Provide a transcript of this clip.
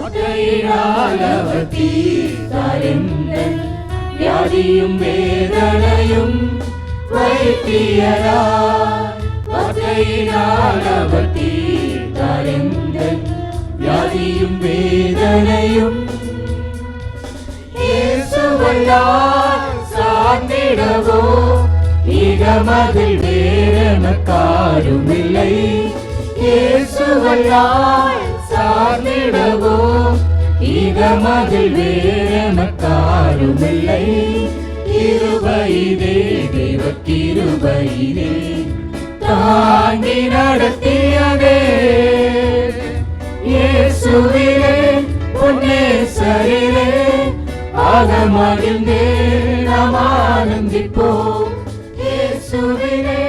வார்த்தையினால் அவர் தீர்த்தார் எந்தன் வியாதியும் வேதனையும் வைத்தியராய். வார்த்தையினால் அவர் தீர்த்தார் எந்தன் வியாதியும் வேதனையும். இயேசுவையால் சார்ந்திடவோ இகமதில் வேறெனக்காரும் இல்லை. இயேசுவையால் சார்ந்திடவோ இகமதில் வேறெனக்காரும் இல்லை. கிருபையிலே தேவ கிருபையிலே தாங்கி நடத்தியதே. இயேசுவிலே பொன்னேசரிலே ஆக மகிழ்ந்தே நாம் ஆனந்திப்போம். இயேசுவிலே